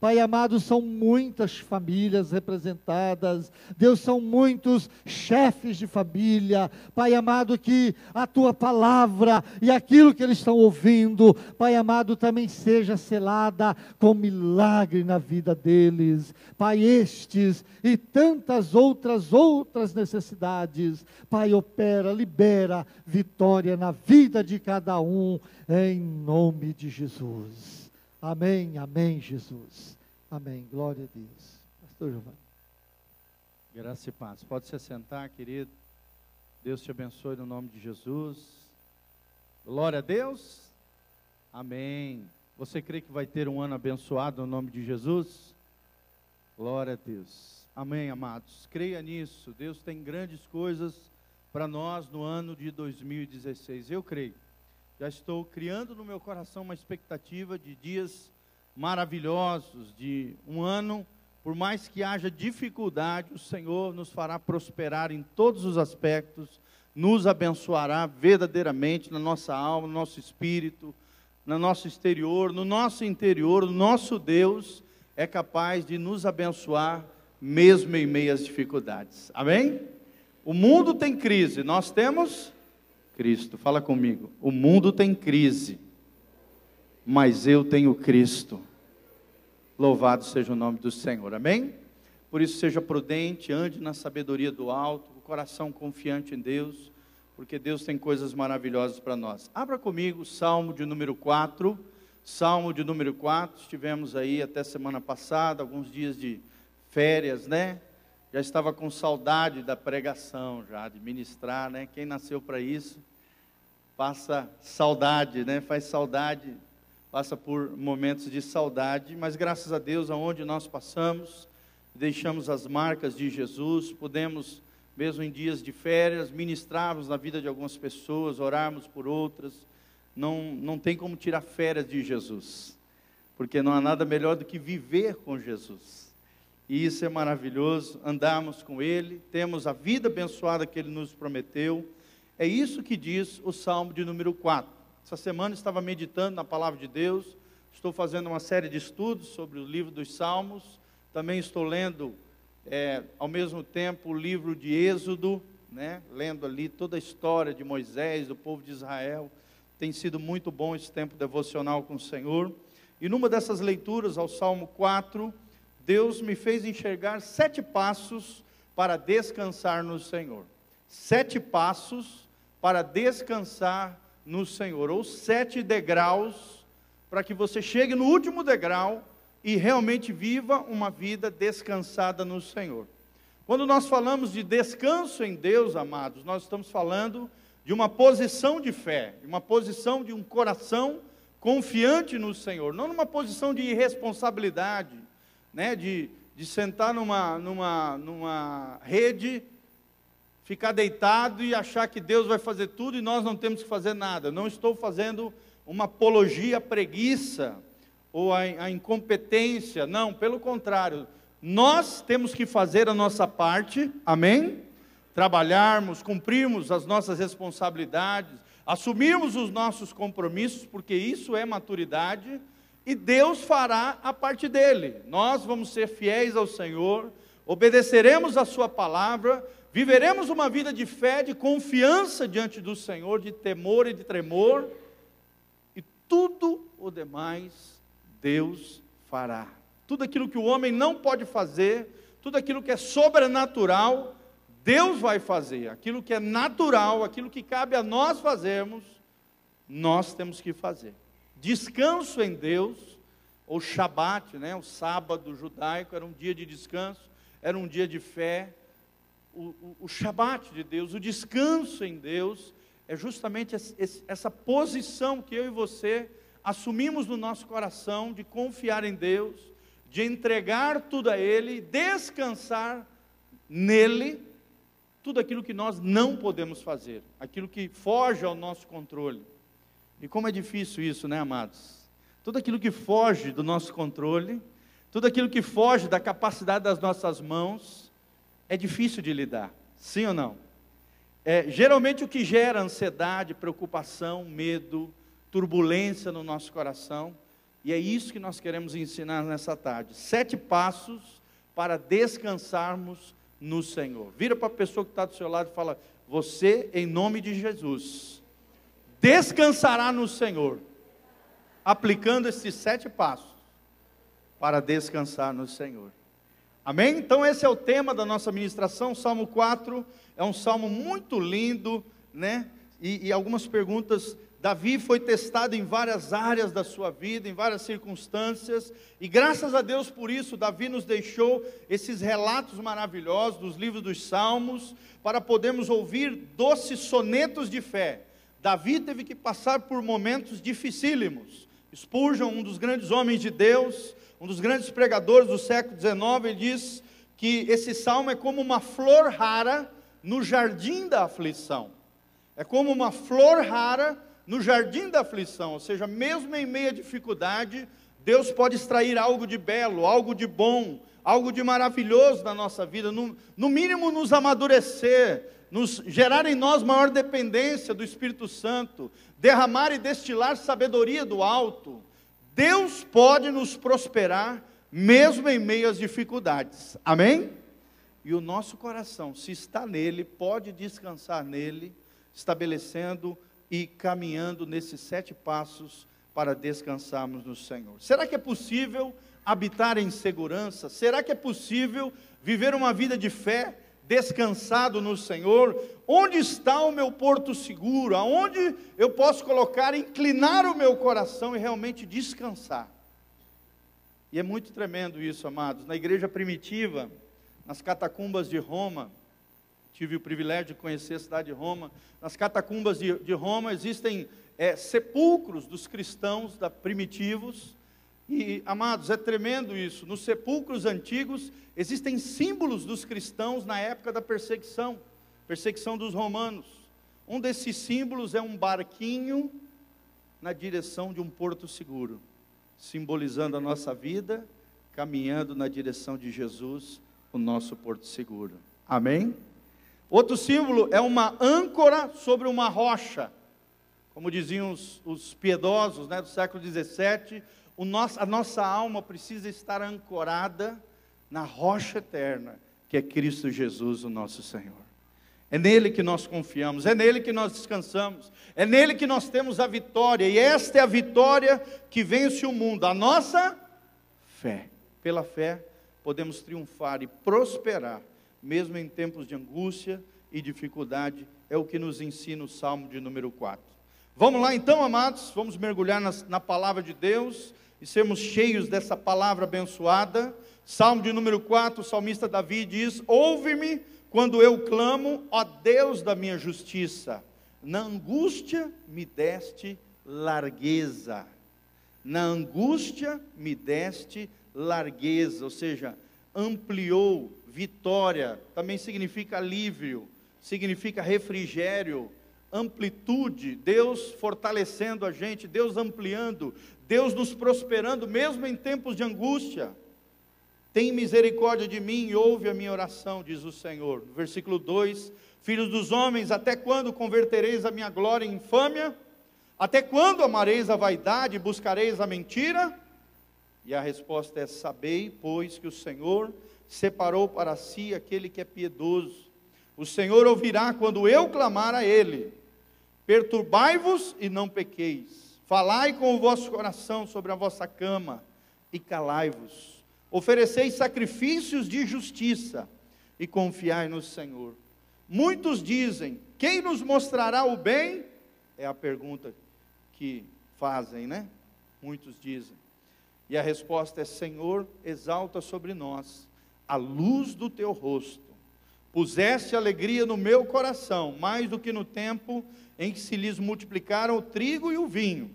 Pai amado, são muitas famílias representadas, Deus, são muitos chefes de família, Pai amado, que a Tua palavra e aquilo que eles estão ouvindo, Pai amado, também seja selada com milagre na vida deles, Pai, estes e tantas outras necessidades, Pai, opera, libera vitória na vida de cada um, em nome de Jesus. Amém, amém, Jesus. Amém, glória a Deus. Pastor Giovanni. Graça e paz. Pode se assentar, querido. Deus te abençoe no nome de Jesus. Glória a Deus. Amém. Você crê que vai ter um ano abençoado no nome de Jesus? Glória a Deus. Amém, amados. Creia nisso. Deus tem grandes coisas para nós no ano de 2016. Eu creio. Já estou criando no meu coração uma expectativa de dias maravilhosos, de um ano, por mais que haja dificuldade, o Senhor nos fará prosperar em todos os aspectos, nos abençoará verdadeiramente na nossa alma, no nosso espírito, no nosso exterior, no nosso interior. O nosso Deus é capaz de nos abençoar mesmo em meio às dificuldades. Amém? O mundo tem crise, nós temos Cristo. Fala comigo. O mundo tem crise, mas eu tenho Cristo. Louvado seja o nome do Senhor. Amém? Por isso seja prudente, ande na sabedoria do alto, o coração confiante em Deus, porque Deus tem coisas maravilhosas para nós. Abra comigo o Salmo de número 4. Salmo de número 4. Estivemos aí até semana passada, alguns dias de férias, né? Já estava com saudade da pregação, já de ministrar, né? Quem nasceu para isso, passa saudade, né? Faz saudade, passa por momentos de saudade, mas graças a Deus, aonde nós passamos, deixamos as marcas de Jesus, podemos, mesmo em dias de férias, ministrarmos na vida de algumas pessoas, orarmos por outras. Não tem como tirar férias de Jesus, porque não há nada melhor do que viver com Jesus. E isso é maravilhoso, andarmos com Ele, temos a vida abençoada que Ele nos prometeu. É isso que diz o Salmo de número 4. Essa semana estava meditando na Palavra de Deus, estou fazendo uma série de estudos sobre o livro dos Salmos, também estou lendo, ao mesmo tempo, o livro de Êxodo, né? Lendo ali toda a história de Moisés, do povo de Israel. Tem sido muito bom esse tempo devocional com o Senhor. E numa dessas leituras, ao Salmo 4, Deus me fez enxergar 7 passos para descansar no Senhor. 7 passos para descansar no Senhor, ou 7 degraus, para que você chegue no último degrau e realmente viva uma vida descansada no Senhor. Quando nós falamos de descanso em Deus, amados, nós estamos falando de uma posição de fé, de uma posição de um coração confiante no Senhor, não numa posição de irresponsabilidade, né, de sentar numa rede, ficar deitado e achar que Deus vai fazer tudo e nós não temos que fazer nada. Não estou fazendo uma apologia à preguiça ou à incompetência, não, pelo contrário, nós temos que fazer a nossa parte, amém? Trabalharmos, cumprirmos as nossas responsabilidades, assumirmos os nossos compromissos, porque isso é maturidade, e Deus fará a parte dele. Nós vamos ser fiéis ao Senhor, obedeceremos a sua palavra, viveremos uma vida de fé, de confiança diante do Senhor, de temor e de tremor, e tudo o demais Deus fará. Tudo aquilo que o homem não pode fazer, tudo aquilo que é sobrenatural, Deus vai fazer. Aquilo que é natural, aquilo que cabe a nós fazermos, nós temos que fazer. Descanso em Deus, ou Shabat, né? O sábado judaico era um dia de descanso, era um dia de fé. O Shabat de Deus, o descanso em Deus, é justamente essa posição que eu e você assumimos no nosso coração, de confiar em Deus, de entregar tudo a Ele, descansar nele, tudo aquilo que nós não podemos fazer, aquilo que foge ao nosso controle. E como é difícil isso, né, amados? Tudo aquilo que foge do nosso controle, tudo aquilo que foge da capacidade das nossas mãos, é difícil de lidar, sim ou não? Geralmente o que gera ansiedade, preocupação, medo, turbulência no nosso coração, E é isso que nós queremos ensinar nessa tarde. 7 passos para descansarmos no Senhor. Vira para a pessoa que está do seu lado e fala: você, em nome de Jesus, descansará no Senhor, aplicando esses 7 passos para descansar no Senhor. Amém? Então esse é o tema da nossa ministração. Salmo 4 é um salmo muito lindo, né? E algumas perguntas. Davi foi testado em várias áreas da sua vida, em várias circunstâncias, e graças a Deus por isso, Davi nos deixou esses relatos maravilhosos dos livros dos Salmos, para podermos ouvir doces sonetos de fé. Davi teve que passar por momentos dificílimos. Spurgeon, um dos grandes homens de Deus, um dos grandes pregadores do século XIX, ele diz que esse salmo é como uma flor rara no jardim da aflição. É como uma flor rara no jardim da aflição, ou seja, mesmo em meio à dificuldade, Deus pode extrair algo de belo, algo de bom, algo de maravilhoso na nossa vida, no mínimo nos amadurecer, nos gerar em nós maior dependência do Espírito Santo, derramar e destilar sabedoria do alto. Deus pode nos prosperar, mesmo em meio às dificuldades, amém? E o nosso coração, se está nele, pode descansar nele, estabelecendo e caminhando nesses 7 passos para descansarmos no Senhor. Será que é possível habitar em segurança? Será que é possível viver uma vida de fé, descansado no Senhor? Onde está o meu porto seguro? Aonde eu posso colocar, inclinar o meu coração e realmente descansar? E é muito tremendo isso, amados. Na igreja primitiva, nas catacumbas de Roma, tive o privilégio de conhecer a cidade de Roma. Nas catacumbas de Roma existem sepulcros dos cristãos primitivos. E, amados, é tremendo isso. Nos sepulcros antigos existem símbolos dos cristãos na época da perseguição dos romanos. Um desses símbolos é um barquinho na direção de um porto seguro, simbolizando a nossa vida, caminhando na direção de Jesus, o nosso porto seguro. Amém? Outro símbolo é uma âncora sobre uma rocha, como diziam os piedosos, né, do século XVII, a nossa alma precisa estar ancorada na rocha eterna, que é Cristo Jesus, o nosso Senhor. É nele que nós confiamos, é nele que nós descansamos, é nele que nós temos a vitória, e esta é a vitória que vence o mundo, a nossa fé. Pela fé podemos triunfar e prosperar, mesmo em tempos de angústia e dificuldade. É o que nos ensina o Salmo de número 4. Vamos lá então, amados, vamos mergulhar na palavra de Deus, e sermos cheios dessa palavra abençoada. Salmo de número 4, o salmista Davi diz: ouve-me quando eu clamo, ó Deus da minha justiça, na angústia me deste largueza, na angústia me deste largueza, ou seja, ampliou. Vitória também significa alívio, significa refrigério, amplitude, Deus fortalecendo a gente, Deus ampliando, Deus nos prosperando, mesmo em tempos de angústia. Tem misericórdia de mim e ouve a minha oração, diz o Senhor. No versículo 2, filhos dos homens, até quando convertereis a minha glória em infâmia? Até quando amareis a vaidade e buscareis a mentira? E a resposta é: sabei, pois, que o Senhor separou para si aquele que é piedoso. O Senhor ouvirá quando eu clamar a Ele. Perturbai-vos e não pequeis. Falai com o vosso coração sobre a vossa cama e calai-vos. Ofereceis sacrifícios de justiça e confiai no Senhor. Muitos dizem: quem nos mostrará o bem? É a pergunta que fazem, né? Muitos dizem. E a resposta é: Senhor, exalta sobre nós a luz do teu rosto. Puseste alegria no meu coração, mais do que no tempo em que se lhes multiplicaram o trigo e o vinho.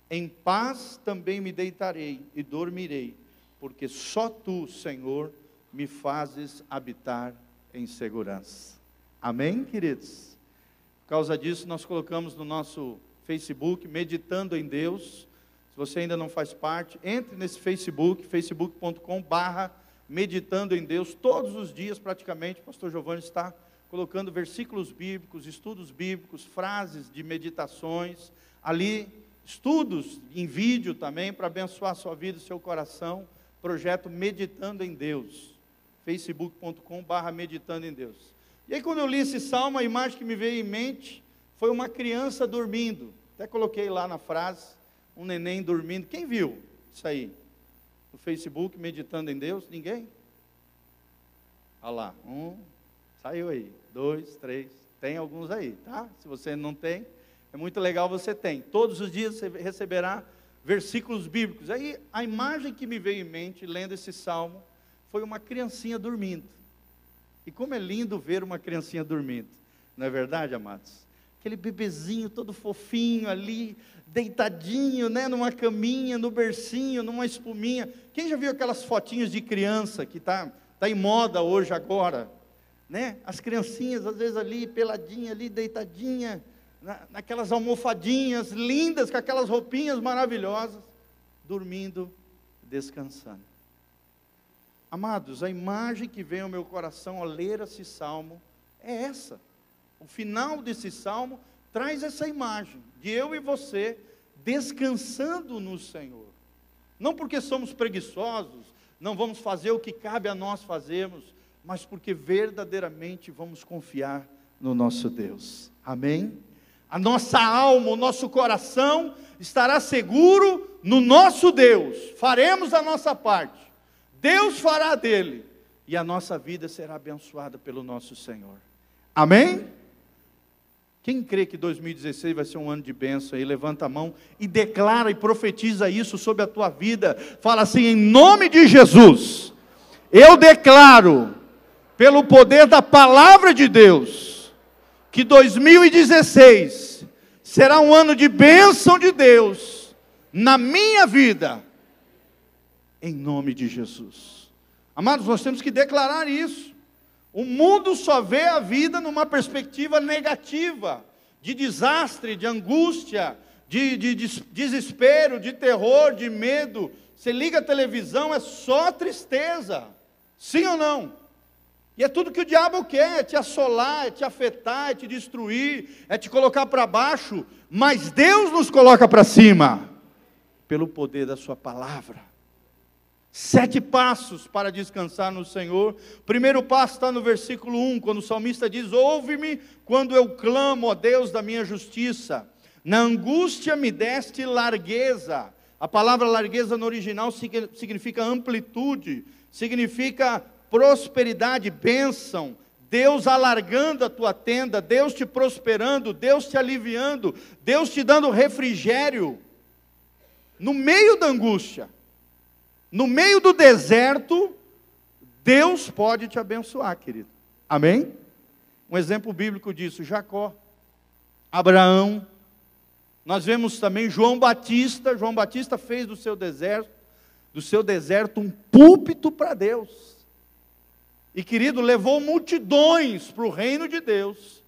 Em paz também me deitarei e dormirei, porque só tu, Senhor, me fazes habitar em segurança. Amém, queridos? Por causa disso, nós colocamos no nosso Facebook, Meditando em Deus. Se você ainda não faz parte, entre nesse Facebook, facebook.com/Meditando em Deus. Todos os dias, praticamente, o pastor Giovanni está colocando versículos bíblicos, estudos bíblicos, frases de meditações. Ali estudos em vídeo também, para abençoar a sua vida e seu coração. Projeto Meditando em Deus, facebook.com/meditando em Deus. E aí quando eu li esse salmo, a imagem que me veio em mente foi uma criança dormindo. Até coloquei lá na frase, um neném dormindo. Quem viu isso aí? No Facebook, Meditando em Deus? Ninguém? Olha lá, saiu aí, 2, 3, tem alguns aí, tá? Se você não tem, é muito legal você tem. Todos os dias você receberá versículos bíblicos. Aí a imagem que me veio em mente, lendo esse salmo, foi uma criancinha dormindo. E como é lindo ver uma criancinha dormindo, não é verdade, amados? Aquele bebezinho todo fofinho ali, deitadinho, né, numa caminha, no bercinho, numa espuminha. Quem já viu aquelas fotinhas de criança que tá em moda hoje agora, né? As criancinhas às vezes ali, peladinha ali, deitadinha, naquelas almofadinhas lindas, com aquelas roupinhas maravilhosas, dormindo, descansando. Amados, a imagem que vem ao meu coração ao ler esse salmo é essa. O final desse salmo traz essa imagem de eu e você descansando no Senhor. Não porque somos preguiçosos, não vamos fazer o que cabe a nós fazermos, mas porque verdadeiramente vamos confiar no nosso Deus. Amém? A nossa alma, o nosso coração estará seguro no nosso Deus. Faremos a nossa parte. Deus fará dele. E a nossa vida será abençoada pelo nosso Senhor. Amém? Quem crê que 2016 vai ser um ano de bênção aí, levanta a mão e declara e profetiza isso sobre a tua vida. Fala assim, em nome de Jesus, eu declaro, pelo poder da palavra de Deus, que 2016 será um ano de bênção de Deus na minha vida, em nome de Jesus. Amados, nós temos que declarar isso. O mundo só vê a vida numa perspectiva negativa, de desastre, de angústia, de desespero, de terror, de medo. Você liga a televisão, é só tristeza. Sim ou não? E é tudo que o diabo quer, é te assolar, é te afetar, é te destruir, é te colocar para baixo. Mas Deus nos coloca para cima, pelo poder da sua palavra. 7 passos para descansar no Senhor. O primeiro passo está no versículo 1, quando o salmista diz, ouve-me quando eu clamo, ó Deus da minha justiça. Na angústia me deste largueza. A palavra largueza no original significa amplitude, significa prosperidade, bênção. Deus alargando a tua tenda, Deus te prosperando, Deus te aliviando, Deus te dando refrigério. No meio da angústia, no meio do deserto, Deus pode te abençoar, querido. Amém? Um exemplo bíblico disso, Jacó, Abraão. Nós vemos também João Batista. João Batista fez do seu deserto um púlpito para Deus. E, querido, levou multidões para o reino de Deus,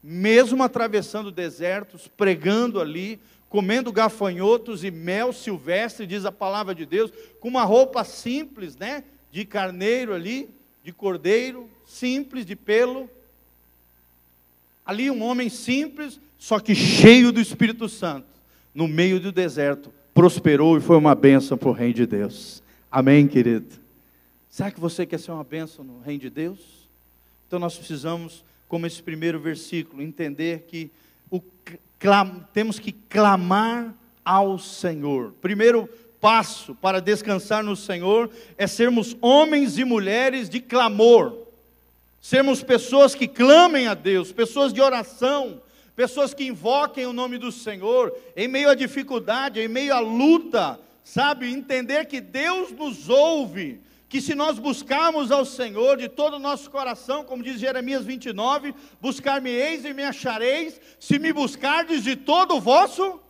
mesmo atravessando desertos, pregando ali, comendo gafanhotos e mel silvestre, diz a palavra de Deus, com uma roupa simples, né? De carneiro ali, de cordeiro, simples, de pelo. Ali um homem simples, só que cheio do Espírito Santo, no meio do deserto, prosperou e foi uma bênção para o reino de Deus. Amém, querido? Será que você quer ser uma bênção no reino de Deus? Então nós precisamos, como esse primeiro versículo, entender que temos que clamar ao Senhor. Primeiro passo para descansar no Senhor é sermos homens e mulheres de clamor. Sermos pessoas que clamem a Deus, pessoas de oração, pessoas que invoquem o nome do Senhor, em meio à dificuldade, em meio à luta, sabe? Entender que Deus nos ouve, que se nós buscarmos ao Senhor de todo o nosso coração, como diz Jeremias 29, buscar-me-eis e me achareis, se me buscardes de todo o vosso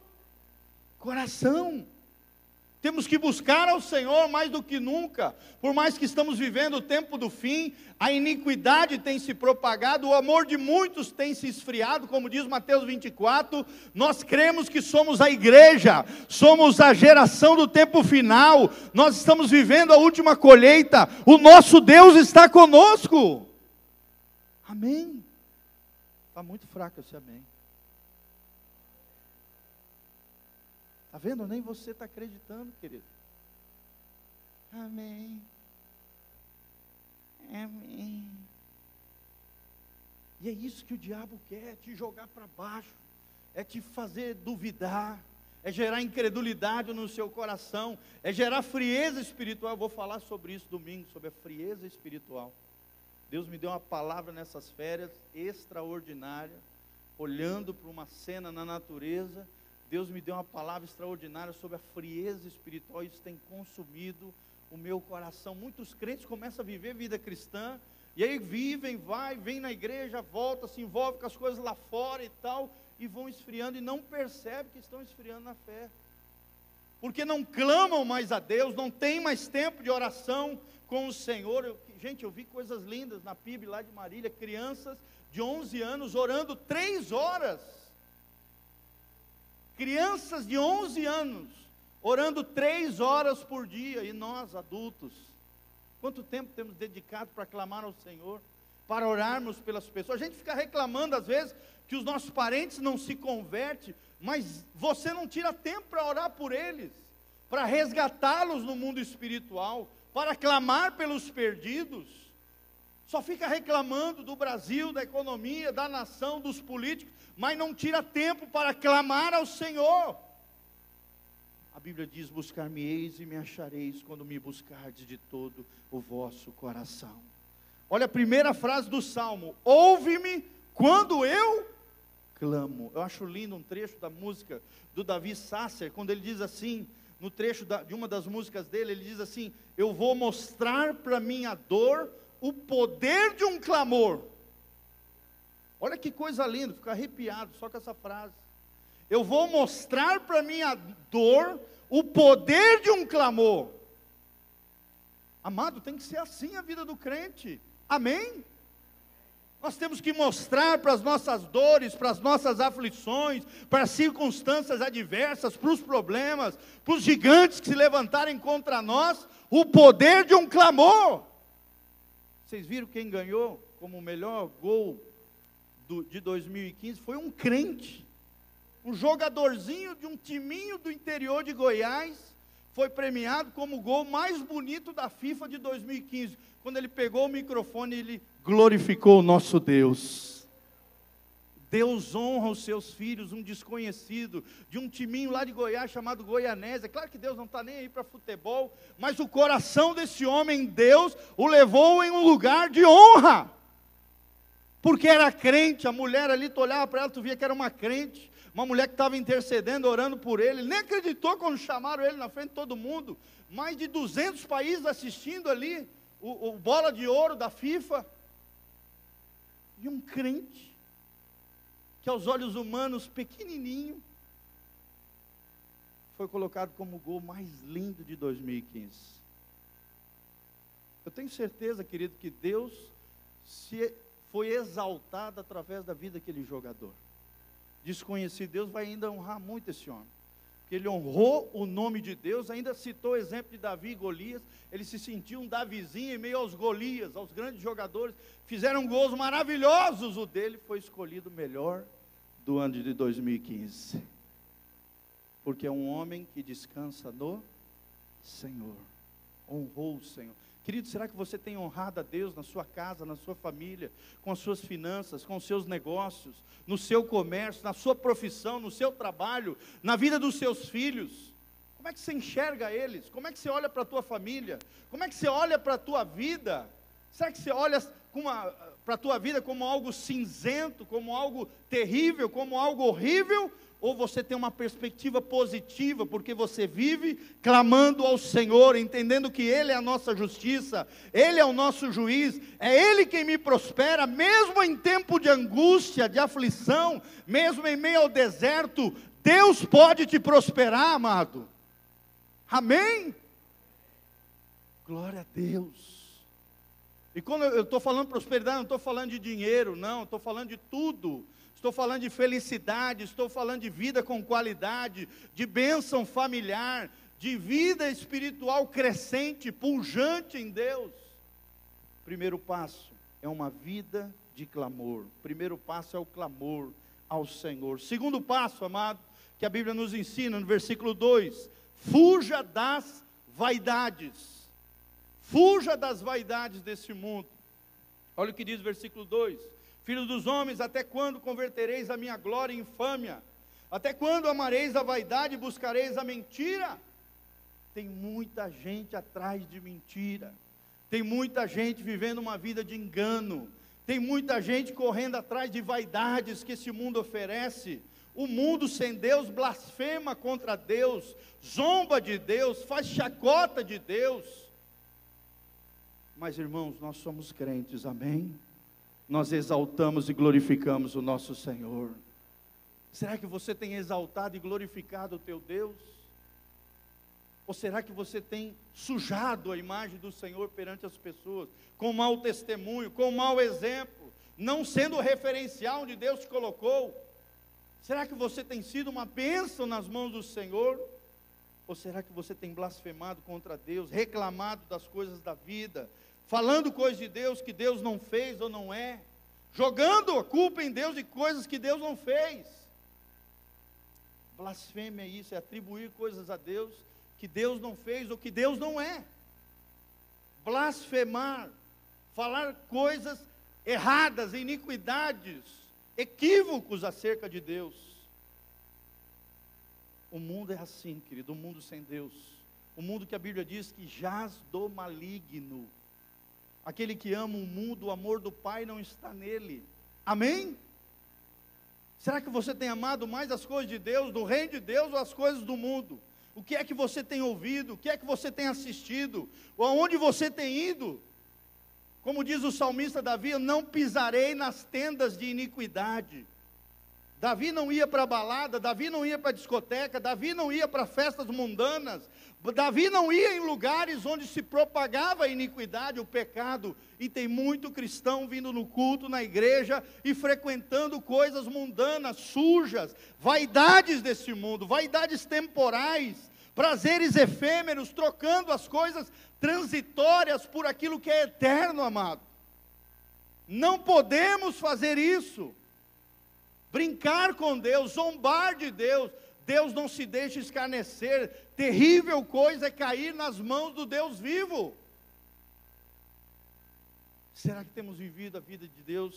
coração. Temos que buscar ao Senhor mais do que nunca, por mais que estamos vivendo o tempo do fim, a iniquidade tem se propagado, o amor de muitos tem se esfriado, como diz Mateus 24, nós cremos que somos a igreja, somos a geração do tempo final, nós estamos vivendo a última colheita, o nosso Deus está conosco. Amém? Está muito fraco esse amém. Está vendo? Nem você está acreditando, querido. Amém. Amém. E é isso que o diabo quer, te jogar para baixo, é te fazer duvidar, é gerar incredulidade no seu coração, é gerar frieza espiritual. Eu vou falar sobre isso domingo, sobre a frieza espiritual. Deus me deu uma palavra nessas férias extraordinária, olhando para uma cena na natureza. Deus me deu uma palavra extraordinária sobre a frieza espiritual. Isso tem consumido o meu coração. Muitos crentes começam a viver vida cristã, e aí vivem, vem na igreja, volta, se envolve com as coisas lá fora e tal, e vão esfriando, e não percebem que estão esfriando na fé, porque não clamam mais a Deus, não tem mais tempo de oração com o Senhor. Gente, eu vi coisas lindas na PIB lá de Marília, crianças de 11 anos orando 3 horas, crianças de 11 anos, orando 3 horas por dia, e nós adultos, quanto tempo temos dedicado para clamar ao Senhor, para orarmos pelas pessoas? A gente fica reclamando às vezes que os nossos parentes não se convertem, mas você não tira tempo para orar por eles, para resgatá-los no mundo espiritual, para clamar pelos perdidos. Só fica reclamando do Brasil, da economia, da nação, dos políticos, mas não tira tempo para clamar ao Senhor. A Bíblia diz: buscar-me-eis e me achareis, quando me buscardes de todo o vosso coração. Olha a primeira frase do Salmo: ouve-me quando eu clamo. Eu acho lindo um trecho da música do Davi Sasser, quando ele diz assim, no trecho de uma das músicas dele, ele diz assim: eu vou mostrar para minha dor o poder de um clamor. Olha que coisa linda, fico arrepiado só com essa frase. Eu vou mostrar para minha dor o poder de um clamor. Amado, tem que ser assim a vida do crente. Amém? Nós temos que mostrar para as nossas dores, para as nossas aflições, para as circunstâncias adversas, para os problemas, para os gigantes que se levantarem contra nós, o poder de um clamor. Vocês viram quem ganhou como o melhor gol de 2015? Foi um crente. Um jogadorzinho de um timinho do interior de Goiás foi premiado como o gol mais bonito da FIFA de 2015. Quando ele pegou o microfone, ele glorificou o nosso Deus. Deus honra os seus filhos, um desconhecido, de um timinho lá de Goiás, chamado Goianésia. Claro que Deus não está nem aí para futebol, mas o coração desse homem, Deus, o levou em um lugar de honra. Porque era crente, a mulher ali, tu olhava para ela, tu via que era uma crente. Uma mulher que estava intercedendo, orando por ele. Ele nem acreditou quando chamaram ele na frente de todo mundo. Mais de 200 países assistindo ali o bola de ouro da FIFA. E um crente, que aos olhos humanos pequenininho, foi colocado como o gol mais lindo de 2015. Eu tenho certeza, querido, que Deus foi exaltado através da vida daquele jogador. Desconhecido, Deus vai ainda honrar muito esse homem, porque ele honrou o nome de Deus. Ainda citou o exemplo de Davi e Golias. Ele se sentiu um Davizinho em meio aos Golias, aos grandes jogadores, fizeram gols maravilhosos. O dele foi escolhido o melhor do ano de 2015, porque é um homem que descansa no Senhor, honrou o Senhor. Querido, será que você tem honrado a Deus na sua casa, na sua família, com as suas finanças, com os seus negócios, no seu comércio, na sua profissão, no seu trabalho, na vida dos seus filhos? Como é que você enxerga eles? Como é que você olha para a tua família? Como é que você olha para a tua vida? Será que você olha para a tua vida como algo cinzento, como algo terrível, como algo horrível? Ou você tem uma perspectiva positiva, porque você vive clamando ao Senhor, entendendo que Ele é a nossa justiça, Ele é o nosso juiz, é Ele quem me prospera, mesmo em tempo de angústia, de aflição, mesmo em meio ao deserto, Deus pode te prosperar, amado. Amém? Glória a Deus. E quando eu estou falando prosperidade, não estou falando de dinheiro, não, estou falando de tudo. Estou falando de felicidade, estou falando de vida com qualidade, de bênção familiar, de vida espiritual crescente, pujante em Deus. Primeiro passo é uma vida de clamor. Primeiro passo é o clamor ao Senhor. Segundo passo, amado, que a Bíblia nos ensina no versículo 2: fuja das vaidades. Fuja das vaidades desse mundo. Olha o que diz o versículo 2: filhos dos homens, até quando convertereis a minha glória em infâmia? Até quando amareis a vaidade e buscareis a mentira? Tem muita gente atrás de mentira. Tem muita gente vivendo uma vida de engano. Tem muita gente correndo atrás de vaidades que esse mundo oferece. O mundo sem Deus blasfema contra Deus, zomba de Deus, faz chacota de Deus. Mas irmãos, nós somos crentes, amém? Nós exaltamos e glorificamos o nosso Senhor. Será que você tem exaltado e glorificado o teu Deus? Ou será que você tem sujado a imagem do Senhor perante as pessoas, com mau testemunho, com mau exemplo, não sendo o referencial onde Deus te colocou? Será que você tem sido uma bênção nas mãos do Senhor? Ou será que você tem blasfemado contra Deus, reclamado das coisas da vida, falando coisas de Deus que Deus não fez ou não é, jogando a culpa em Deus de coisas que Deus não fez? Blasfêmia é isso, é atribuir coisas a Deus que Deus não fez ou que Deus não é. Blasfemar, falar coisas erradas, iniquidades, equívocos acerca de Deus. O mundo é assim, querido, o mundo sem Deus, o mundo que a Bíblia diz que jaz do maligno. Aquele que ama o mundo, o amor do Pai não está nele. Amém? Será que você tem amado mais as coisas de Deus, do reino de Deus, ou as coisas do mundo? O que é que você tem ouvido? O que é que você tem assistido? Ou aonde você tem ido? Como diz o salmista Davi: eu não pisarei nas tendas de iniquidade. Davi não ia para a balada, Davi não ia para a discoteca, Davi não ia para festas mundanas, Davi não ia em lugares onde se propagava a iniquidade, o pecado. E tem muito cristão vindo no culto, na igreja, e frequentando coisas mundanas, sujas, vaidades desse mundo, vaidades temporais, prazeres efêmeros, trocando as coisas transitórias por aquilo que é eterno, amado. Não podemos fazer isso. Brincar com Deus, zombar de Deus. Deus não se deixa escarnecer. Terrível coisa é cair nas mãos do Deus vivo. Será que temos vivido a vida de Deus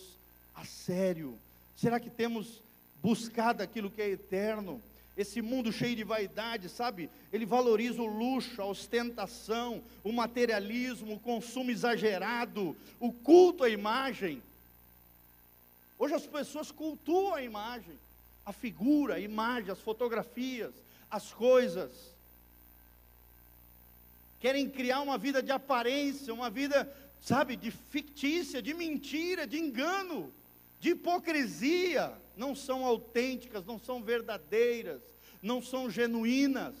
a sério? Será que temos buscado aquilo que é eterno? Esse mundo cheio de vaidade, sabe? Ele valoriza o luxo, a ostentação, o materialismo, o consumo exagerado, o culto à imagem. Hoje as pessoas cultuam a imagem, a figura, a imagem, as fotografias, as coisas. Querem criar uma vida de aparência, uma vida, sabe, de fictícia, de mentira, de engano, de hipocrisia. Não são autênticas, não são verdadeiras, não são genuínas.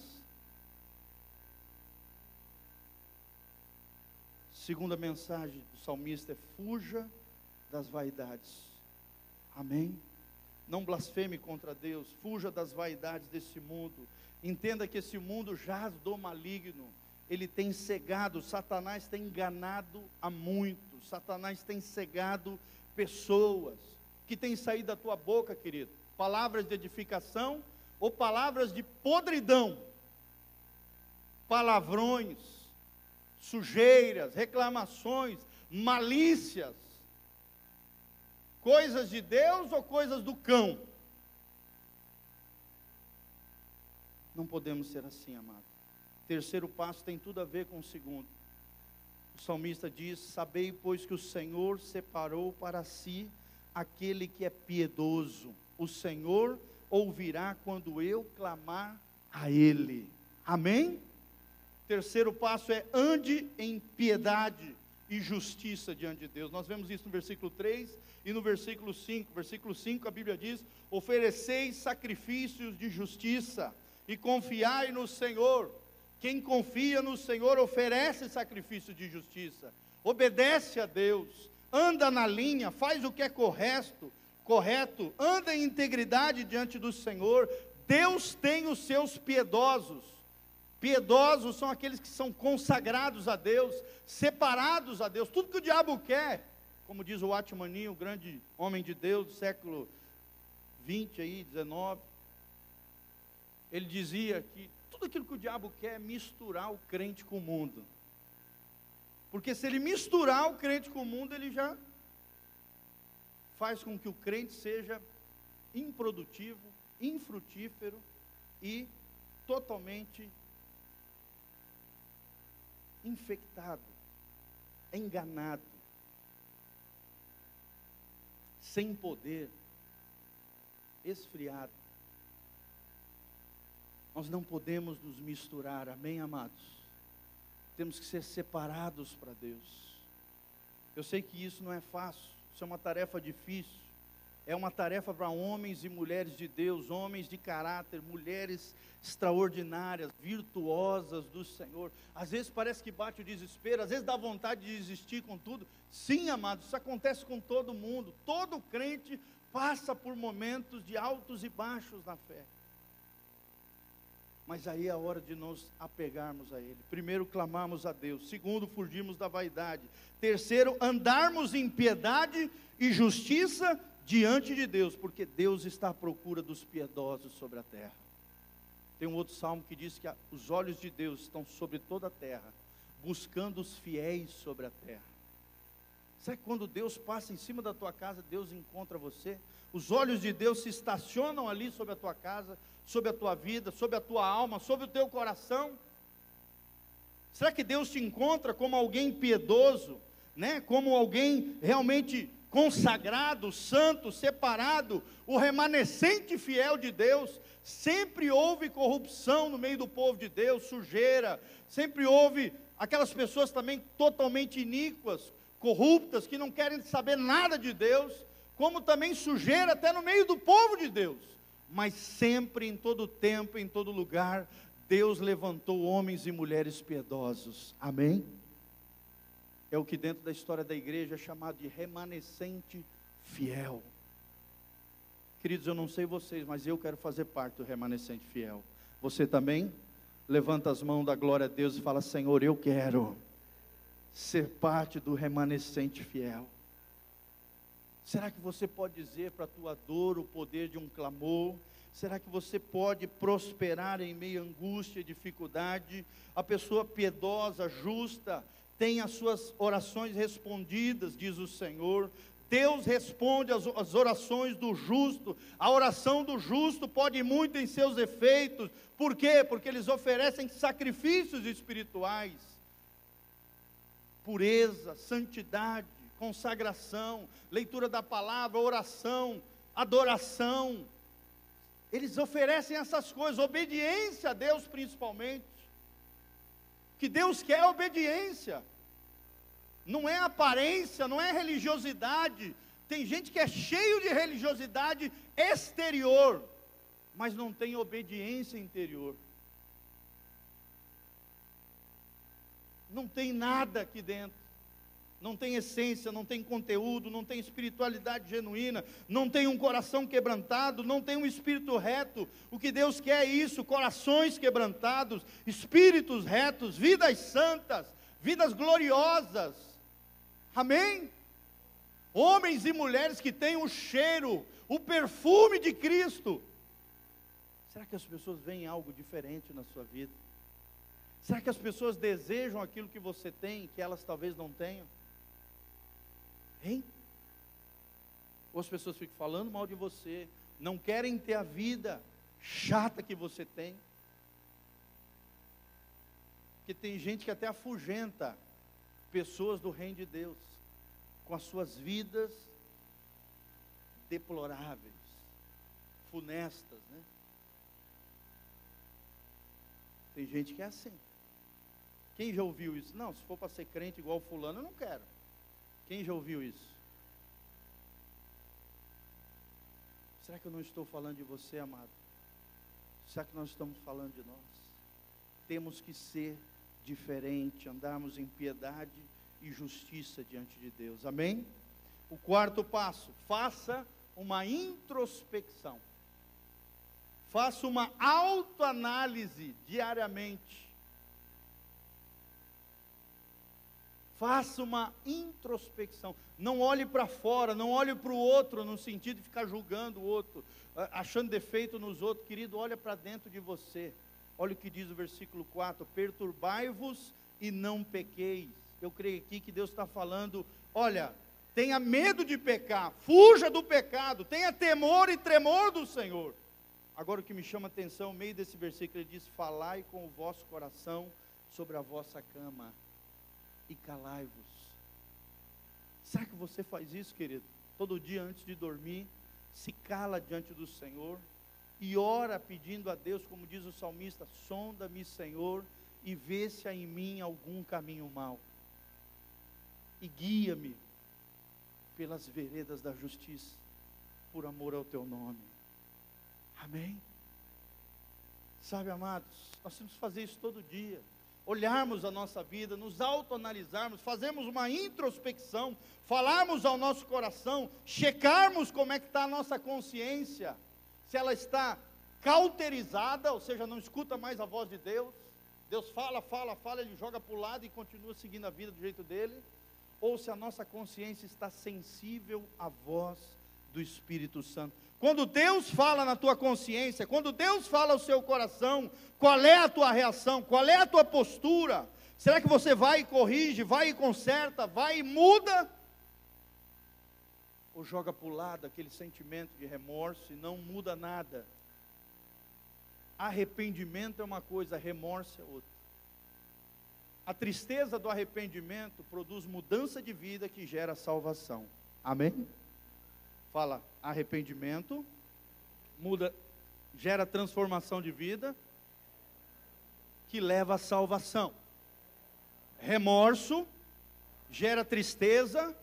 Segunda mensagem do salmista é: fuja das vaidades. Amém? Não blasfeme contra Deus, fuja das vaidades desse mundo. Entenda que esse mundo jaz do maligno. Ele tem cegado, Satanás tem enganado a muitos. Satanás tem cegado pessoas. Que tem saído da tua boca, querido? Palavras de edificação ou palavras de podridão? Palavrões, sujeiras, reclamações, malícias. Coisas de Deus ou coisas do cão? Não podemos ser assim, amado. Terceiro passo tem tudo a ver com o segundo. O salmista diz: sabei, pois, que o Senhor separou para si aquele que é piedoso. O Senhor ouvirá quando eu clamar a Ele. Amém? Terceiro passo é: ande em piedade e justiça diante de Deus. Nós vemos isso no versículo 3 e no versículo 5. Versículo 5 a Bíblia diz: ofereceis sacrifícios de justiça e confiai no Senhor. Quem confia no Senhor oferece sacrifício de justiça, obedece a Deus, anda na linha, faz o que é correto, anda em integridade diante do Senhor. Deus tem os seus piedosos. Piedosos são aqueles que são consagrados a Deus, separados a Deus. Tudo que o diabo quer, como diz o Atmaninho, o grande homem de Deus do século 20 aí, 19, ele dizia que tudo aquilo que o diabo quer é misturar o crente com o mundo. Porque se ele misturar o crente com o mundo, ele já faz com que o crente seja improdutivo, infrutífero e totalmente infectado, enganado, sem poder, esfriado. Nós não podemos nos misturar, amém, amados? Temos que ser separados para Deus. Eu sei que isso não é fácil, isso é uma tarefa difícil. É uma tarefa para homens e mulheres de Deus, homens de caráter, mulheres extraordinárias, virtuosas do Senhor. Às vezes parece que bate o desespero, às vezes dá vontade de desistir com tudo. Sim, amados, isso acontece com todo mundo. Todo crente passa por momentos de altos e baixos na fé. Mas aí é a hora de nos apegarmos a Ele. Primeiro, clamarmos a Deus. Segundo, fugirmos da vaidade. Terceiro, andarmos em piedade e justiça diante de Deus, porque Deus está à procura dos piedosos sobre a terra. Tem um outro salmo que diz que os olhos de Deus estão sobre toda a terra, buscando os fiéis sobre a terra. Sabe que quando Deus passa em cima da tua casa, Deus encontra você? Os olhos de Deus se estacionam ali sobre a tua casa, sobre a tua vida, sobre a tua alma, sobre o teu coração. Será que Deus te encontra como alguém piedoso, né? Como alguém realmente consagrado, santo, separado, o remanescente fiel de Deus? Sempre houve corrupção no meio do povo de Deus, sujeira, sempre houve aquelas pessoas também totalmente iníquas, corruptas, que não querem saber nada de Deus, como também sujeira até no meio do povo de Deus. Mas sempre, em todo tempo, em todo lugar, Deus levantou homens e mulheres piedosos, amém? É o que dentro da história da igreja é chamado de remanescente fiel. Queridos, eu não sei vocês, mas eu quero fazer parte do remanescente fiel. Você também? Levanta as mãos da glória a Deus e fala: Senhor, eu quero ser parte do remanescente fiel. Será que você pode dizer para a tua dor o poder de um clamor? Será que você pode prosperar em meio à angústia e dificuldade? A pessoa piedosa, justa, tem as suas orações respondidas, diz o Senhor. Deus responde as orações do justo. A oração do justo pode ir muito em seus efeitos. Por quê? Porque eles oferecem sacrifícios espirituais. Pureza, santidade, consagração, leitura da palavra, oração, adoração. Eles oferecem essas coisas, obediência a Deus principalmente. Que Deus quer é obediência, não é aparência, não é religiosidade. Tem gente que é cheio de religiosidade exterior, mas não tem obediência interior. Não tem nada aqui dentro, não tem essência, não tem conteúdo, não tem espiritualidade genuína, não tem um coração quebrantado, não tem um espírito reto. O que Deus quer é isso: corações quebrantados, espíritos retos, vidas santas, vidas gloriosas, amém? Homens e mulheres que têm o cheiro, o perfume de Cristo. Será que as pessoas veem algo diferente na sua vida? Será que as pessoas desejam aquilo que você tem, que elas talvez não tenham? Hein? Ou as pessoas ficam falando mal de você, não querem ter a vida chata que você tem. Porque tem gente que até afugenta pessoas do reino de Deus, com as suas vidas deploráveis, funestas, né? Tem gente que é assim. Quem já ouviu isso? Não, se for para ser crente igual fulano, eu não quero. Quem já ouviu isso? Será que eu não estou falando de você, amado? Será que nós estamos falando de nós? Temos que ser diferente, andarmos em piedade e justiça diante de Deus, amém? O quarto passo: faça uma introspecção. Faça uma autoanálise diariamente. Faça uma introspecção. Não olhe para fora, não olhe para o outro no sentido de ficar julgando o outro, achando defeito nos outros. Querido, olha para dentro de você. Olha o que diz o versículo 4: perturbai-vos e não pequeis. Eu creio aqui que Deus está falando, olha, tenha medo de pecar, fuja do pecado, tenha temor e tremor do Senhor. Agora o que me chama a atenção, no meio desse versículo, ele diz: falai com o vosso coração sobre a vossa cama e calai-vos. Será que você faz isso, querido? Todo dia antes de dormir, se cala diante do Senhor e ora pedindo a Deus, como diz o salmista: sonda-me, Senhor, e vê se há em mim algum caminho mau, e guia-me pelas veredas da justiça, por amor ao teu nome. Amém? Sabe, amados, nós temos que fazer isso todo dia. Olharmos a nossa vida, nos autoanalisarmos, fazermos uma introspecção, falarmos ao nosso coração, checarmos como é que está a nossa consciência, se ela está cauterizada, ou seja, não escuta mais a voz de Deus. Deus fala, ele joga para o lado e continua seguindo a vida do jeito dele, ou se a nossa consciência está sensível à voz do Espírito Santo. Quando Deus fala na tua consciência, quando Deus fala ao seu coração, qual é a tua reação, qual é a tua postura? Será que você vai e corrige, vai e conserta, vai e muda? Ou joga para o lado aquele sentimento de remorso e não muda nada? Arrependimento é uma coisa, remorso é outra. A tristeza do arrependimento produz mudança de vida que gera salvação. Amém? Fala, arrependimento gera transformação de vida que leva à salvação. Remorso gera tristeza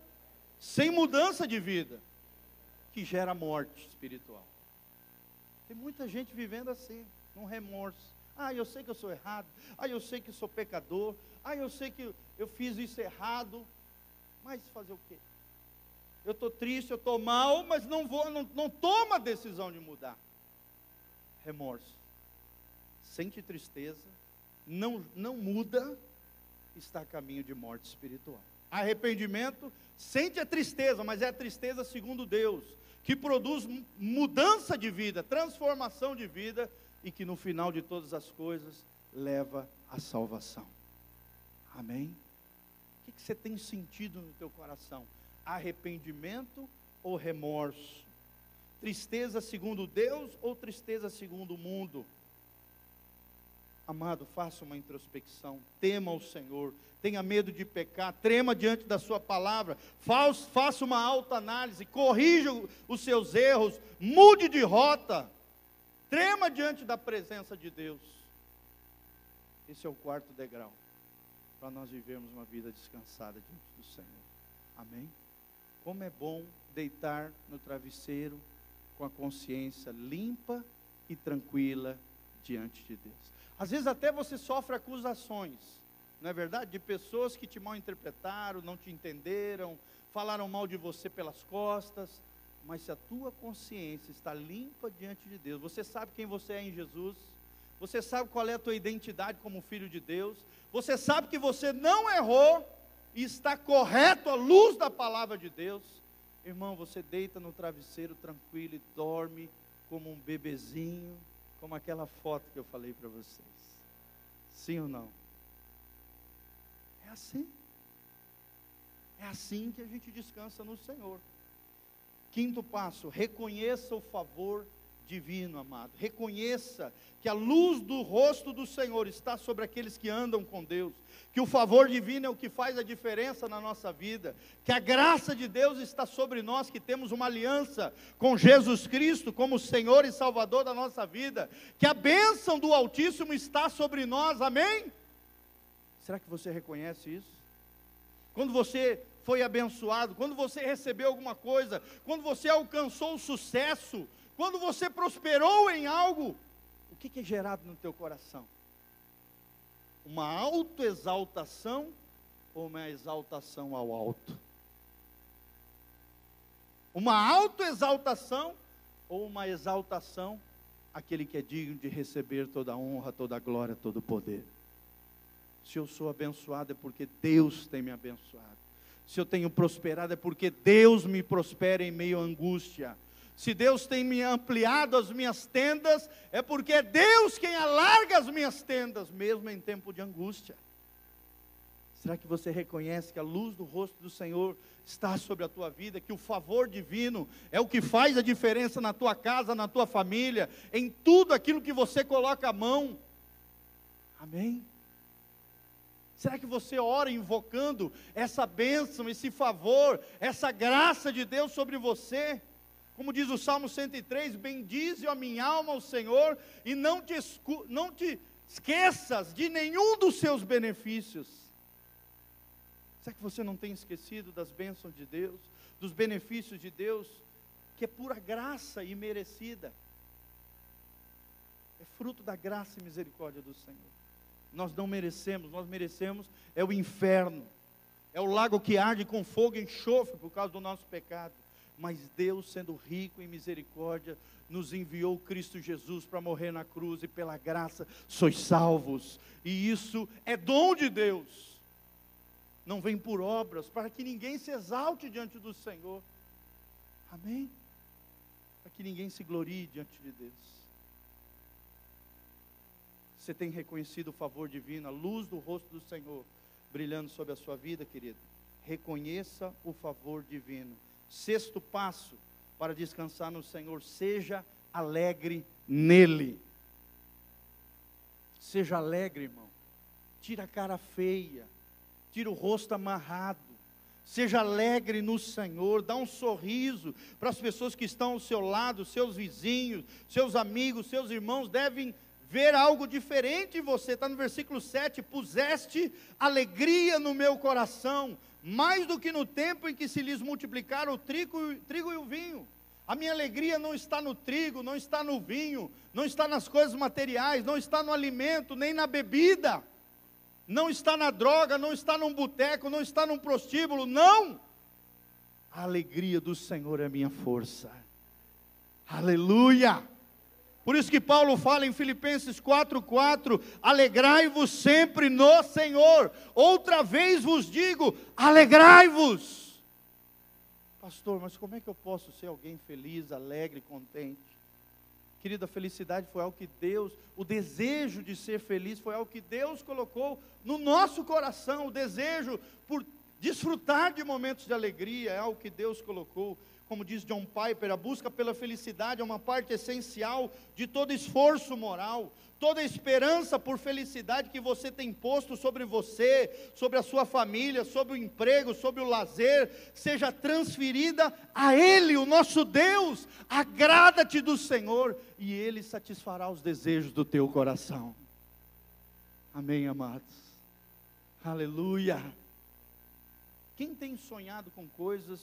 sem mudança de vida que gera morte espiritual. Tem muita gente vivendo assim, num remorso. Eu sei que eu sou errado. Eu sei que eu sou pecador. Eu sei que eu fiz isso errado. Mas fazer o quê? Eu estou triste, eu estou mal, mas não toma a decisão de mudar. Remorso. Sente tristeza, não muda, está a caminho de morte espiritual. Arrependimento, sente a tristeza, mas é a tristeza segundo Deus, que produz mudança de vida, transformação de vida, e que no final de todas as coisas, leva à salvação. Amém? O que você tem sentido no teu coração? Arrependimento ou remorso? Tristeza segundo Deus ou tristeza segundo o mundo? Amado, faça uma introspecção, tema o Senhor, tenha medo de pecar, trema diante da sua palavra, faça uma autoanálise, corrija os seus erros, mude de rota, trema diante da presença de Deus. Esse é o quarto degrau, para nós vivermos uma vida descansada diante do Senhor. Amém? Como é bom deitar no travesseiro com a consciência limpa e tranquila diante de Deus. Às vezes até você sofre acusações, não é verdade? De pessoas que te mal interpretaram, não te entenderam, falaram mal de você pelas costas, mas se a tua consciência está limpa diante de Deus, você sabe quem você é em Jesus, você sabe qual é a tua identidade como filho de Deus, você sabe que você não errou, e está correto à luz da palavra de Deus, irmão, você deita no travesseiro tranquilo e dorme como um bebezinho, como aquela foto que eu falei para vocês. Sim ou não? É assim. É assim que a gente descansa no Senhor. Quinto passo, reconheça o favor divino, amado. Reconheça que a luz do rosto do Senhor está sobre aqueles que andam com Deus, que o favor divino é o que faz a diferença na nossa vida, que a graça de Deus está sobre nós, que temos uma aliança com Jesus Cristo como Senhor e Salvador da nossa vida, que a bênção do Altíssimo está sobre nós, amém? Será que você reconhece isso? Quando você foi abençoado, quando você recebeu alguma coisa, quando você alcançou o sucesso, quando você prosperou em algo, o que é gerado no teu coração? Uma autoexaltação ou uma exaltação ao alto? Uma autoexaltação ou uma exaltação àquele que é digno de receber toda a honra, toda a glória, todo o poder? Se eu sou abençoado é porque Deus tem me abençoado. Se eu tenho prosperado é porque Deus me prospera em meio à angústia. Se Deus tem me ampliado as minhas tendas, é porque é Deus quem alarga as minhas tendas, mesmo em tempo de angústia. Será que você reconhece que a luz do rosto do Senhor está sobre a tua vida, que o favor divino é o que faz a diferença na tua casa, na tua família, em tudo aquilo que você coloca a mão? Amém? Será que você ora invocando essa bênção, esse favor, essa graça de Deus sobre você? Como diz o Salmo 103, bendize a minha alma ao Senhor, e não te esqueças de nenhum dos seus benefícios. Será que você não tem esquecido das bênçãos de Deus, dos benefícios de Deus, que é pura graça imerecida? É fruto da graça e misericórdia do Senhor. Nós não merecemos, nós merecemos é o inferno, é o lago que arde com fogo e enxofre por causa do nosso pecado. Mas Deus, sendo rico em misericórdia, nos enviou Cristo Jesus para morrer na cruz, e pela graça sois salvos, e isso é dom de Deus, não vem por obras, para que ninguém se exalte diante do Senhor. Amém? Para que ninguém se glorie diante de Deus. Você tem reconhecido o favor divino, a luz do rosto do Senhor brilhando sobre a sua vida, querido? Reconheça o favor divino. Sexto passo para descansar no Senhor: seja alegre nele. Seja alegre, irmão. Tira a cara feia, tira o rosto amarrado. Seja alegre no Senhor, dá um sorriso para as pessoas que estão ao seu lado, seus vizinhos, seus amigos, seus irmãos devem ver algo diferente em você. Está no versículo 7, puseste alegria no meu coração, mais do que no tempo em que se lhes multiplicaram o trigo e o vinho. A minha alegria não está no trigo, não está no vinho, não está nas coisas materiais, não está no alimento, nem na bebida, não está na droga, não está num boteco, não está num prostíbulo, não. A alegria do Senhor é a minha força. Aleluia! Por isso que Paulo fala em Filipenses 4:4, alegrai-vos sempre no Senhor. Outra vez vos digo, alegrai-vos. Pastor, mas como é que eu posso ser alguém feliz, alegre, contente? Querida, a felicidade foi algo que Deus, o desejo de ser feliz foi algo que Deus colocou no nosso coração. O desejo por desfrutar de momentos de alegria é algo que Deus colocou. Como diz John Piper, a busca pela felicidade é uma parte essencial de todo esforço moral. Toda esperança por felicidade que você tem posto sobre você, sobre a sua família, sobre o emprego, sobre o lazer, seja transferida a Ele, o nosso Deus. Agrada-te do Senhor e Ele satisfará os desejos do teu coração. Amém, amados? Aleluia! Quem tem sonhado com coisas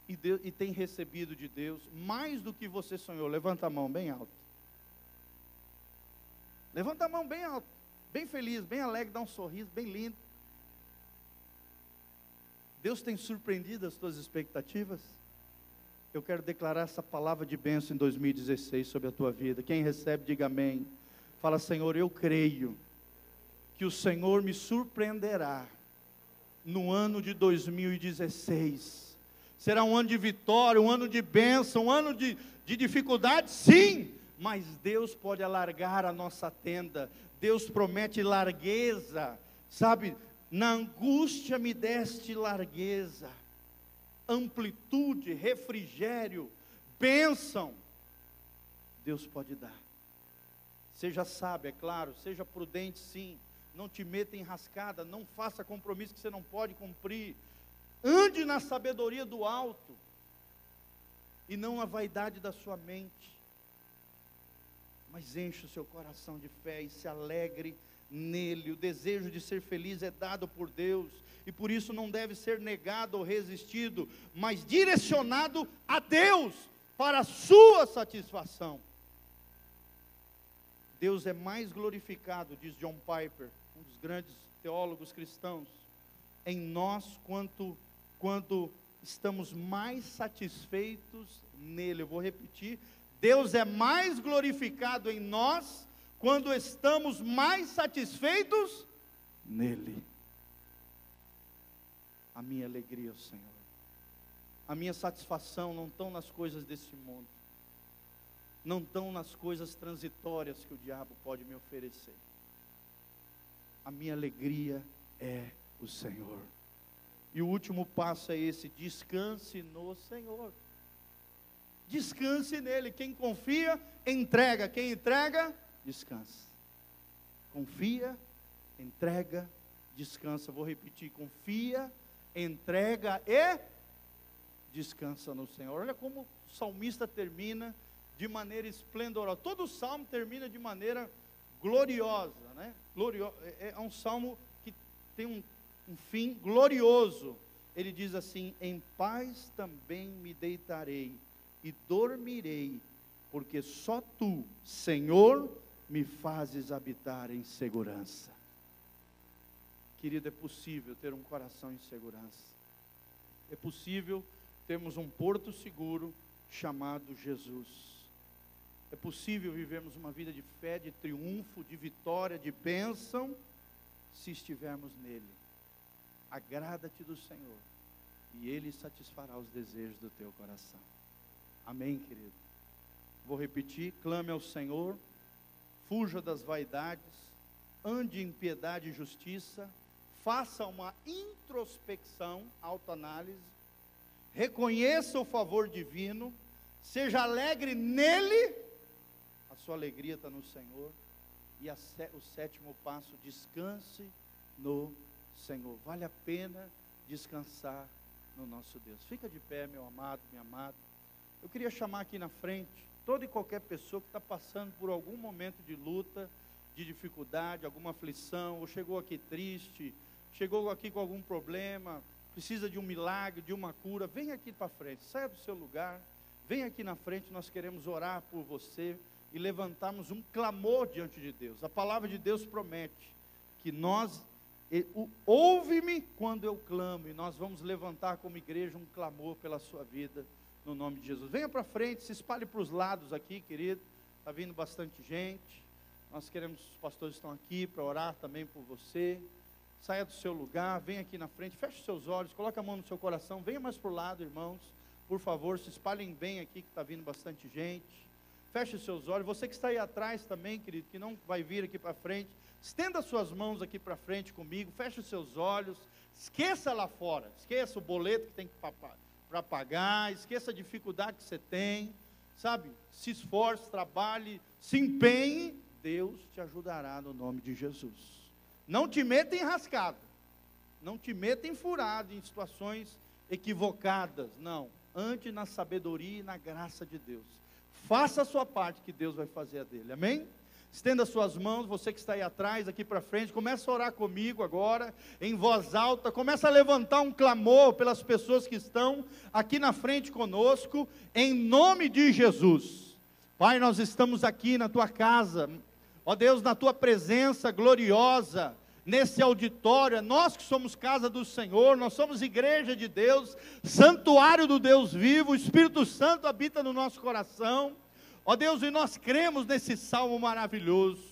e tem recebido de Deus mais do que você sonhou? Levanta a mão bem alto. Levanta a mão bem alto, bem feliz, bem alegre, dá um sorriso bem lindo. Deus tem surpreendido as tuas expectativas? Eu quero declarar essa palavra de bênção em 2016 sobre a tua vida. Quem recebe, diga amém. Fala: Senhor, eu creio que o Senhor me surpreenderá no ano de 2016. Será um ano de vitória, um ano de bênção, um ano de dificuldade? Sim, mas Deus pode alargar a nossa tenda. Deus promete largueza, sabe? Na angústia me deste largueza, amplitude, refrigério, bênção. Deus pode dar. Seja sábio, é claro, seja prudente, sim. Não te meta em rascada, não faça compromisso que você não pode cumprir. Ande na sabedoria do alto, e não na vaidade da sua mente. Mas enche o seu coração de fé e se alegre nele. O desejo de ser feliz é dado por Deus, e por isso não deve ser negado ou resistido, mas direcionado a Deus, para a sua satisfação. Deus é mais glorificado, diz John Piper, um dos grandes teólogos cristãos, em nós quando estamos mais satisfeitos nele. Eu vou repetir: Deus é mais glorificado em nós quando estamos mais satisfeitos nele. A minha alegria, ó Senhor, a minha satisfação não estão nas coisas desse mundo, não estão nas coisas transitórias que o diabo pode me oferecer. A minha alegria é o Senhor. E o último passo é esse: descanse no Senhor. Descanse nele. Quem confia, entrega. Quem entrega, descansa. Confia, entrega, descansa. Vou repetir: confia, entrega e descansa no Senhor. Olha como o salmista termina de maneira esplendorosa. Todo o salmo termina de maneira gloriosa, né? É um salmo que tem um fim glorioso. Ele diz assim: em paz também me deitarei e dormirei, porque só tu, Senhor, me fazes habitar em segurança. Querido, é possível ter um coração em segurança. É possível termos um porto seguro chamado Jesus. É possível vivermos uma vida de fé, de triunfo, de vitória, de bênção, se estivermos nele. Agrada-te do Senhor, e Ele satisfará os desejos do teu coração. Amém, querido? Vou repetir: clame ao Senhor, fuja das vaidades, ande em piedade e justiça, faça uma introspecção, autoanálise, reconheça o favor divino, seja alegre nele. A sua alegria está no Senhor. E o sétimo passo: descanse no Senhor. Vale a pena descansar no nosso Deus. Fica de pé, meu amado, minha amada. Eu queria chamar aqui na frente toda e qualquer pessoa que está passando por algum momento de luta, de dificuldade, alguma aflição, ou chegou aqui triste, chegou aqui com algum problema, precisa de um milagre, de uma cura. Vem aqui para frente, saia do seu lugar, vem aqui na frente. Nós queremos orar por você e levantarmos um clamor diante de Deus. A palavra de Deus promete que ouve-me quando eu clamo, e nós vamos levantar como igreja um clamor pela sua vida, no nome de Jesus. Venha para frente, se espalhe para os lados aqui, querido. Está vindo bastante gente. Nós queremos, os pastores estão aqui para orar também por você. Saia do seu lugar, venha aqui na frente, feche os seus olhos, coloque a mão no seu coração, venha mais para o lado, irmãos, por favor, se espalhem bem aqui, que está vindo bastante gente. Feche os seus olhos. Você que está aí atrás também, querido, que não vai vir aqui para frente, estenda as suas mãos aqui para frente comigo, feche os seus olhos, esqueça lá fora, esqueça o boleto que tem para pagar, esqueça a dificuldade que você tem, sabe? Se esforce, trabalhe, se empenhe, Deus te ajudará no nome de Jesus. Não te meta em rascado, não te meta em furado, em situações equivocadas, não. Ande na sabedoria e na graça de Deus. Faça a sua parte, que Deus vai fazer a dele, amém? Estenda suas mãos, você que está aí atrás, aqui para frente, começa a orar comigo agora, em voz alta, começa a levantar um clamor pelas pessoas que estão aqui na frente conosco, em nome de Jesus. Pai, nós estamos aqui na tua casa, ó Deus, na tua presença gloriosa, nesse auditório, nós que somos casa do Senhor, nós somos igreja de Deus, santuário do Deus vivo, o Espírito Santo habita no nosso coração. Ó Deus, e nós cremos nesse salmo maravilhoso,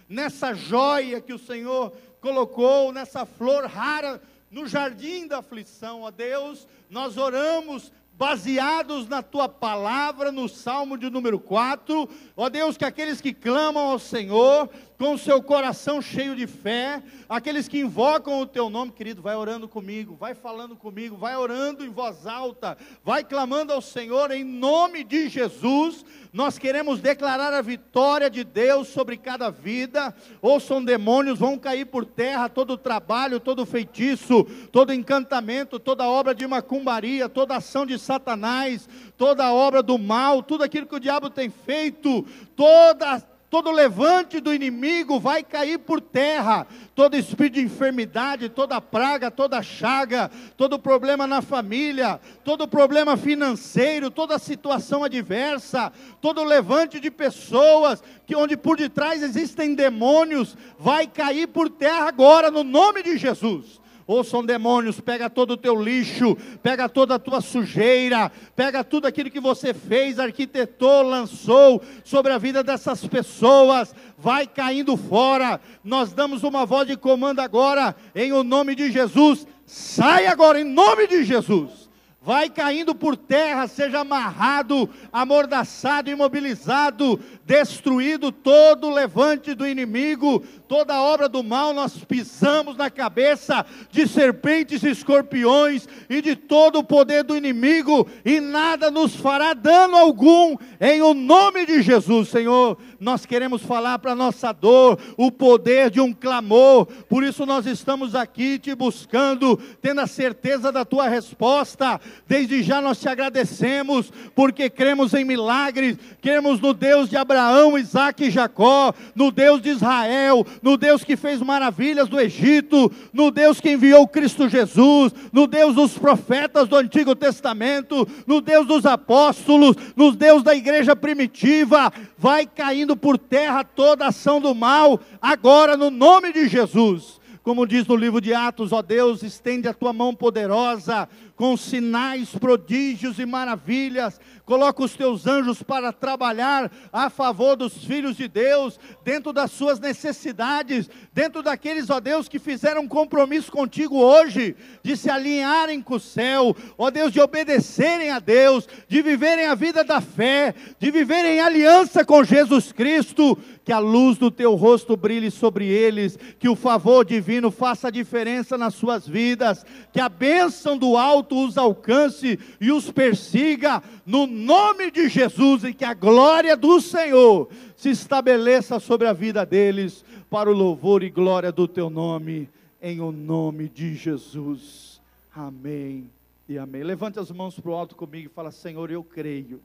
nessa joia que o Senhor colocou, nessa flor rara no jardim da aflição. Ó Deus, nós oramos baseados na tua palavra, no salmo de número 4, ó Deus, que aqueles que clamam ao Senhor, com o seu coração cheio de fé, aqueles que invocam o teu nome, querido, vai orando comigo, vai falando comigo, vai orando em voz alta, vai clamando ao Senhor em nome de Jesus. Nós queremos declarar a vitória de Deus sobre cada vida. Ouçam, demônios, vão cair por terra todo o trabalho, todo o feitiço, todo encantamento, toda obra de macumbaria, toda ação de Satanás, toda obra do mal, tudo aquilo que o diabo tem feito, todo levante do inimigo vai cair por terra. Todo espírito de enfermidade, toda praga, toda chaga, todo problema na família, todo problema financeiro, toda situação adversa, todo levante de pessoas, onde por detrás existem demônios, vai cair por terra agora, no nome de Jesus. ouçam demônios, pega todo o teu lixo, pega toda a tua sujeira, pega tudo aquilo que você fez, arquitetou, lançou sobre a vida dessas pessoas, vai caindo fora. Nós damos uma voz de comando agora, em o nome de Jesus, sai agora em nome de Jesus. Vai caindo por terra, seja amarrado, amordaçado, imobilizado, destruído todo levante do inimigo, toda obra do mal. Nós pisamos na cabeça de serpentes e escorpiões e de todo o poder do inimigo, e nada nos fará dano algum, em o nome de Jesus. Senhor, nós queremos falar para a nossa dor, o poder de um clamor, por isso nós estamos aqui te buscando, tendo a certeza da tua resposta. Desde já nós te agradecemos, porque cremos em milagres, cremos no Deus de Abraão, Isaque e Jacó, no Deus de Israel, no Deus que fez maravilhas no Egito, no Deus que enviou Cristo Jesus, no Deus dos profetas do Antigo Testamento, no Deus dos apóstolos, no Deus da igreja primitiva. Vai caindo por terra toda ação do mal, agora no nome de Jesus. Como diz no livro de Atos, ó Deus, estende a tua mão poderosa, com sinais, prodígios e maravilhas, coloca os teus anjos para trabalhar a favor dos filhos de Deus, dentro das suas necessidades, dentro daqueles, ó Deus, que fizeram um compromisso contigo hoje, de se alinharem com o céu, ó Deus, de obedecerem a Deus, de viverem a vida da fé, de viverem em aliança com Jesus Cristo. Que a luz do teu rosto brilhe sobre eles, que o favor divino faça a diferença nas suas vidas, que a bênção do alto os alcance e os persiga, no nome de Jesus, e que a glória do Senhor se estabeleça sobre a vida deles, para o louvor e glória do teu nome, em o nome de Jesus. Amém e amém. Levante as mãos para o alto comigo e fala: Senhor, eu creio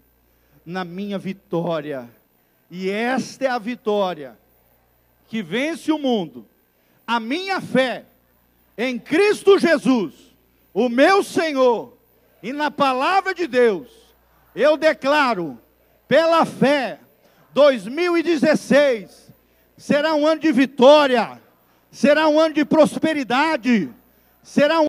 na minha vitória. E esta é a vitória que vence o mundo, a minha fé em Cristo Jesus, o meu Senhor, e na palavra de Deus. Eu declaro, pela fé, 2016 será um ano de vitória, será um ano de prosperidade, será um